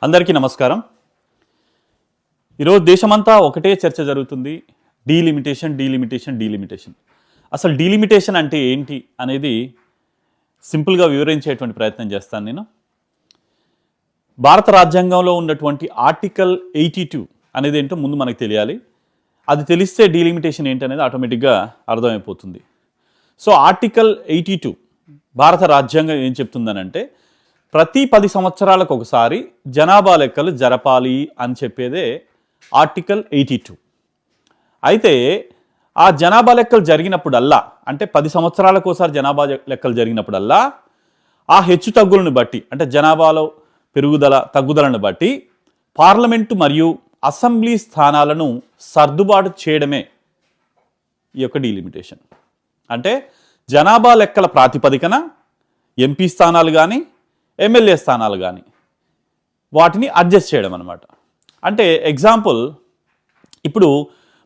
అందరికీ నమస్కారం. ఈరోజు దేశమంతా ఒకటే చర్చ జరుగుతుంది. డీలిమిటేషన్. అసలు డీలిమిటేషన్ అంటే ఏంటి అనేది సింపుల్గా వివరించేటువంటి ప్రయత్నం చేస్తాను నేను. భారత రాజ్యాంగంలో ఉన్నటువంటి ఆర్టికల్ 82 అనేది ఏంటో ముందు మనకు తెలియాలి. అది తెలిస్తే డీలిమిటేషన్ ఏంటి అనేది ఆటోమేటిక్గా అర్థమైపోతుంది. సో ఆర్టికల్ 82 భారత రాజ్యాంగం ఏం చెప్తుందనంటే, ప్రతి 10 సంవత్సరాలకు ఒకసారి జనాభా లెక్కలు జరపాలి అని చెప్పేదే ఆర్టికల్ 82. అయితే ఆ జనాభా లెక్కలు జరిగినప్పుడల్లా, అంటే 10 సంవత్సరాలకు ఒకసారి జనాభా లెక్కలు జరిగినప్పుడల్లా ఆ హెచ్చు తగ్గులను బట్టి, అంటే జనాభాలో పెరుగుదల తగ్గుదలను బట్టి పార్లమెంటు మరియు అసెంబ్లీ స్థానాలను సర్దుబాటు చేయడమే ఈ యొక్క డీలిమిటేషన్. అంటే జనాభా లెక్కల ప్రాతిపదికన ఎంపీ స్థానాలు కానీ ఎమ్మెల్యే స్థానాలు కానీ వాటిని అడ్జస్ట్ చేయడం అన్నమాట. అంటే ఎగ్జాంపుల్, ఇప్పుడు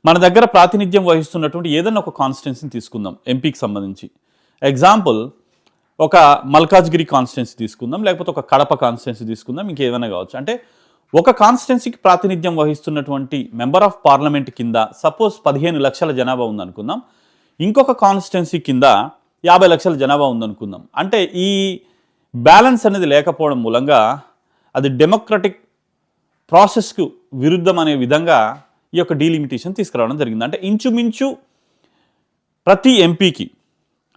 మన దగ్గర ప్రాతినిధ్యం వహిస్తున్నటువంటి ఏదైనా ఒక కాన్స్టిట్యున్సీని తీసుకుందాం ఎంపీకి సంబంధించి. ఎగ్జాంపుల్, ఒక మల్కాజ్గిరి కాన్స్టిట్యున్సీ తీసుకుందాం, లేకపోతే ఒక కడప కాన్స్టిట్యున్సీ తీసుకుందాం, ఇంకేదైనా కావచ్చు. అంటే ఒక కాన్స్టిట్యున్సీకి ప్రాతినిధ్యం వహిస్తున్నటువంటి మెంబర్ ఆఫ్ పార్లమెంట్ కింద సపోజ్ 15 లక్షల జనాభా ఉందనుకుందాం. ఇంకొక కాన్స్టిట్యున్సీ కింద 50 లక్షల జనాభా ఉందనుకుందాం. అంటే ఈ బ్యాలెన్స్ అనేది లేకపోవడం మూలంగా అది డెమోక్రటిక్ ప్రాసెస్కు విరుద్ధం అనే విధంగా ఈ యొక్క డీలిమిటేషన్ తీసుకురావడం జరిగింది. అంటే ఇంచుమించు ప్రతి ఎంపీకి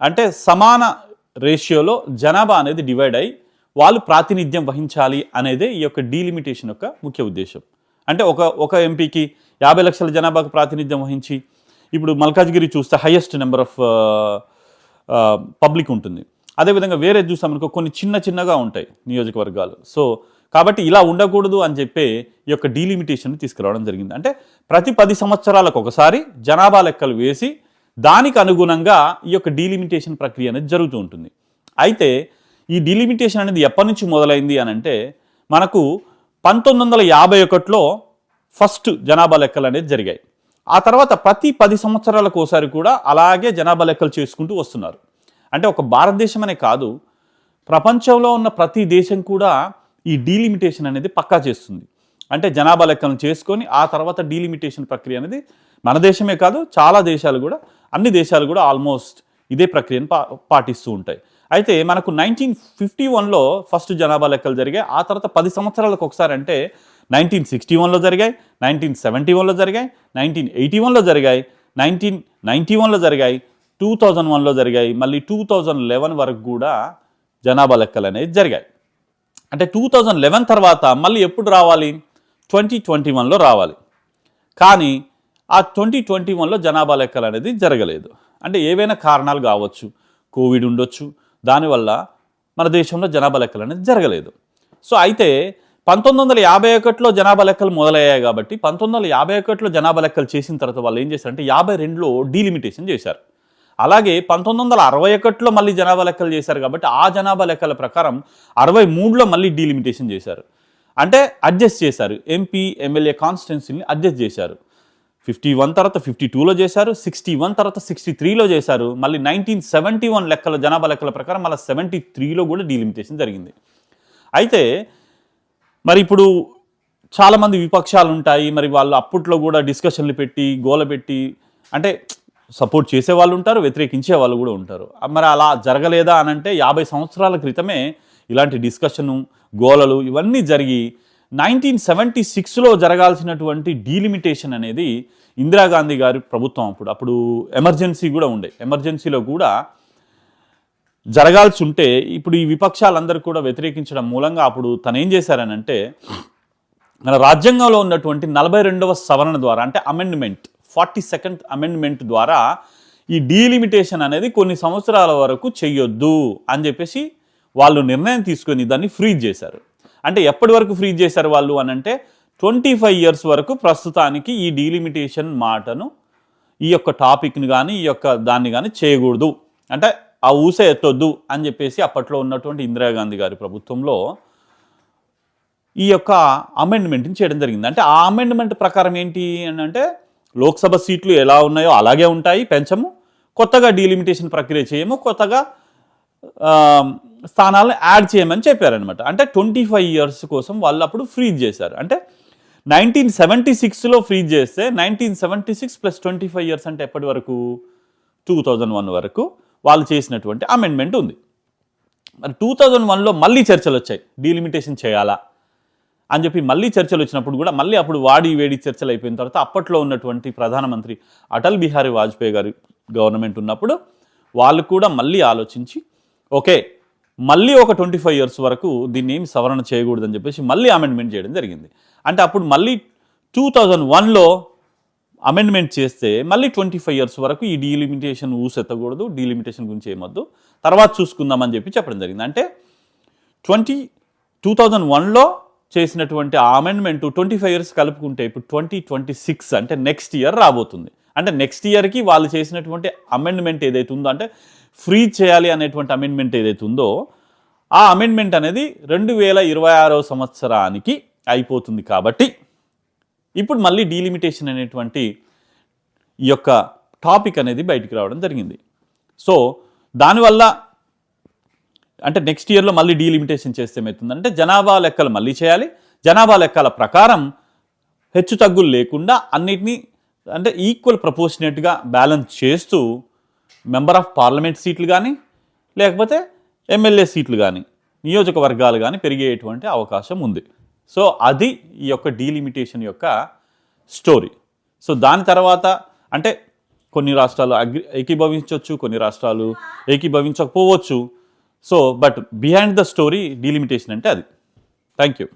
అంటే సమాన రేషియోలో జనాభా అనేది డివైడ్ అయ్యి వాళ్ళు ప్రాతినిధ్యం వహించాలి అనేదే ఈ యొక్క డీలిమిటేషన్ యొక్క ముఖ్య ఉద్దేశం. అంటే ఒక ఎంపీకి 50 లక్షల జనాభాకు ప్రాతినిధ్యం వహించి, ఇప్పుడు మల్కాజ్గిరి చూస్తే హైయెస్ట్ నెంబర్ ఆఫ్ పబ్లిక్ ఉంటుంది. అదేవిధంగా వేరే చూసామనుకో కొన్ని చిన్నగా ఉంటాయి నియోజకవర్గాలు. సో కాబట్టి ఇలా ఉండకూడదు అని చెప్పి ఈ యొక్క డీలిమిటేషన్ తీసుకురావడం జరిగింది. అంటే ప్రతి 10 సంవత్సరాలకు ఒకసారి జనాభా లెక్కలు వేసి దానికి అనుగుణంగా ఈ యొక్క డీలిమిటేషన్ ప్రక్రియ అనేది జరుగుతూ ఉంటుంది. అయితే ఈ డీలిమిటేషన్ అనేది ఎప్పటి నుంచి మొదలైంది అని అంటే, మనకు 1951లో ఫస్ట్ జనాభా లెక్కలు అనేది జరిగాయి. ఆ తర్వాత ప్రతి 10 సంవత్సరాలకు ఒకసారి కూడా అలాగే జనాభా లెక్కలు చేసుకుంటూ వస్తున్నారు. అంటే ఒక భారతదేశం అనే కాదు, ప్రపంచంలో ఉన్న ప్రతి దేశం కూడా ఈ డీలిమిటేషన్ అనేది పక్కా చేస్తుంది. అంటే జనాభా లెక్కలను చేసుకొని ఆ తర్వాత డీలిమిటేషన్ ప్రక్రియ అనేది మన దేశమే కాదు, చాలా దేశాలు కూడా, అన్ని దేశాలు కూడా ఆల్మోస్ట్ ఇదే ప్రక్రియను పాటిస్తూ ఉంటాయి. అయితే మనకు 1951లో ఫస్ట్ జనాభా లెక్కలు జరిగాయి. ఆ తర్వాత 10 సంవత్సరాలకు ఒకసారి అంటే 1961లో జరిగాయి, 1971లో జరిగాయి, 1981లో జరిగాయి, 1991లో జరిగాయి, 2001లో జరిగాయి, మళ్ళీ 2011 వరకు కూడా జనాభా లెక్కలు అనేది జరిగాయి. అంటే 2011 తర్వాత మళ్ళీ ఎప్పుడు రావాలి? 2021లో రావాలి. కానీ ఆ 2021లో జనాభా లెక్కలు అనేది జరగలేదు. అంటే ఏవైనా కారణాలు కావచ్చు, కోవిడ్ ఉండొచ్చు, దానివల్ల మన దేశంలో జనాభా లెక్కలు అనేది జరగలేదు. సో అయితే 1951లో జనాభా లెక్కలు మొదలయ్యాయి కాబట్టి 1951లో జనాభా లెక్కలు చేసిన తర్వాత వాళ్ళు ఏం చేశారంటే 52లో డీలిమిటేషన్ చేశారు. అలాగే 1961లో మళ్ళీ జనాభా లెక్కలు చేశారు కాబట్టి ఆ జనాభా లెక్కల ప్రకారం 63లో మళ్ళీ డీలిమిటేషన్ చేశారు. అంటే అడ్జస్ట్ చేశారు, ఎంపీ ఎమ్మెల్యే కాన్స్టిట్యున్సీని అడ్జస్ట్ చేశారు. 51 తర్వాత 52లో చేశారు, 61 తర్వాత 63లో చేశారు, మళ్ళీ 1971 లెక్కల జనాభా లెక్కల ప్రకారం మళ్ళీ 73లో కూడా డీలిమిటేషన్ జరిగింది. అయితే మరి ఇప్పుడు చాలామంది విపక్షాలు ఉంటాయి, మరి వాళ్ళు అప్పట్లో కూడా డిస్కషన్లు పెట్టి గోల పెట్టి, అంటే సపోర్ట్ చేసే వాళ్ళు ఉంటారు, వ్యతిరేకించే వాళ్ళు కూడా ఉంటారు. మరి అలా జరగలేదా అని అంటే 50 సంవత్సరాల క్రితమే ఇలాంటి డిస్కషను గోలలు ఇవన్నీ జరిగి 1976లో జరగాల్సినటువంటి డీలిమిటేషన్ అనేది ఇందిరాగాంధీ గారి ప్రభుత్వం అప్పుడు ఎమర్జెన్సీ కూడా ఉండే, ఎమర్జెన్సీలో కూడా జరగాల్సి ఉంటే ఇప్పుడు ఈ విపక్షాలందరూ కూడా వ్యతిరేకించడం మూలంగా అప్పుడు తను ఏం చేశారనంటే, మన రాజ్యాంగంలో ఉన్నటువంటి 42వ సవరణ ద్వారా, అంటే అమెండ్మెంట్ 42nd అమెండ్మెంట్ ద్వారా ఈ డీలిమిటేషన్ అనేది కొన్ని సంవత్సరాల వరకు చెయ్యొద్దు అని చెప్పేసి వాళ్ళు నిర్ణయం తీసుకొని దాన్ని ఫ్రీజ్ చేశారు. అంటే ఎప్పటి వరకు ఫ్రీజ్ చేశారు వాళ్ళు అని అంటే 25 years వరకు ప్రస్తుతానికి ఈ డీలిమిటేషన్ మాటను, ఈ యొక్క టాపిక్ని కానీ ఈ యొక్క దాన్ని కానీ చేయకూడదు, అంటే ఆ ఊసే ఎత్తొద్దు అని చెప్పేసి అప్పట్లో ఉన్నటువంటి ఇందిరాగాంధీ గారి ప్రభుత్వంలో ఈ యొక్క అమెండ్మెంట్ని చేయడం జరిగింది. అంటే ఆ అమెండ్మెంట్ ప్రకారం ఏంటి అని అంటే, లోక్సభ సీట్లు ఎలా ఉన్నాయో అలాగే ఉంటాయి, పెంచము, కొత్తగా డీలిమిటేషన్ ప్రక్రియ చేయము, కొత్తగా స్థానాలను యాడ్ చేయమని చెప్పారనమాట. అంటే 25 years కోసం వాళ్ళు అప్పుడు ఫ్రీజ్ చేశారు. అంటే 1976లో ఫ్రీజ్ చేస్తే 1976 + 25 years అంటే ఎప్పటి వరకు 2001 వరకు వాళ్ళు చేసినటువంటి అమెండ్మెంట్ ఉంది. మరి 2001లో మళ్ళీ చర్చలు వచ్చాయి, డీలిమిటేషన్ చేయాలా అని చెప్పి మళ్ళీ చర్చలు వచ్చినప్పుడు కూడా మళ్ళీ అప్పుడు వాడి వేడి చర్చలు అయిపోయిన తర్వాత అప్పట్లో ఉన్నటువంటి ప్రధానమంత్రి అటల్ బిహారీ వాజ్పేయి గారి గవర్నమెంట్ ఉన్నప్పుడు వాళ్ళు కూడా మళ్ళీ ఆలోచించి ఓకే మళ్ళీ ఒక 25 years వరకు దీన్ని ఏమి సవరణ చేయకూడదని చెప్పేసి మళ్ళీ అమెండ్మెంట్ చేయడం జరిగింది. అంటే అప్పుడు మళ్ళీ 2001లో అమెండ్మెంట్ చేస్తే మళ్ళీ 25 years వరకు ఈ డీలిమిటేషన్ ఊసెత్తకూడదు, డీలిమిటేషన్ గురించి ఏమొద్దు, తర్వాత చూసుకుందామని చెప్పడం జరిగింది. అంటే 2001లో చేసినటువంటి ఆ అమెండ్మెంట్ 25 years కలుపుకుంటే ఇప్పుడు 2026 అంటే నెక్స్ట్ ఇయర్ రాబోతుంది. అంటే నెక్స్ట్ ఇయర్కి వాళ్ళు చేసినటువంటి అమెండ్మెంట్ ఏదైతే ఉందో, అంటే ఫ్రీ చేయాలి అనేటువంటి అమెండ్మెంట్ ఏదైతే ఉందో ఆ అమెండ్మెంట్ అనేది 2026వ సంవత్సరానికి అయిపోతుంది. కాబట్టి ఇప్పుడు మళ్ళీ డీలిమిటేషన్ అనేటువంటి ఈ యొక్క టాపిక్ అనేది బయటికి రావడం జరిగింది. సో దానివల్ల అంటే నెక్స్ట్ ఇయర్లో మళ్ళీ డీలిమిటేషన్ చేస్తే ఏమవుతుందంటే జనాభా లెక్కలు మళ్ళీ చేయాలి. జనాభా లెక్కల ప్రకారం హెచ్చు తగ్గులు లేకుండా అన్నిటినీ అంటే ఈక్వల్ ప్రపోర్షనేట్గా బ్యాలెన్స్ చేస్తూ మెంబర్ ఆఫ్ పార్లమెంట్ సీట్లు కానీ లేకపోతే ఎమ్మెల్యే సీట్లు కానీ నియోజకవర్గాలు కానీ పెరిగేటువంటి అవకాశం ఉంది. సో అది ఈ యొక్క డీలిమిటేషన్ యొక్క స్టోరీ. సో దాని తర్వాత అంటే కొన్ని రాష్ట్రాలు ఏకీభవించవచ్చు, కొన్ని రాష్ట్రాలు ఏకీభవించకపోవచ్చు. So but behind the story delimitation అంటే అది. Thank you.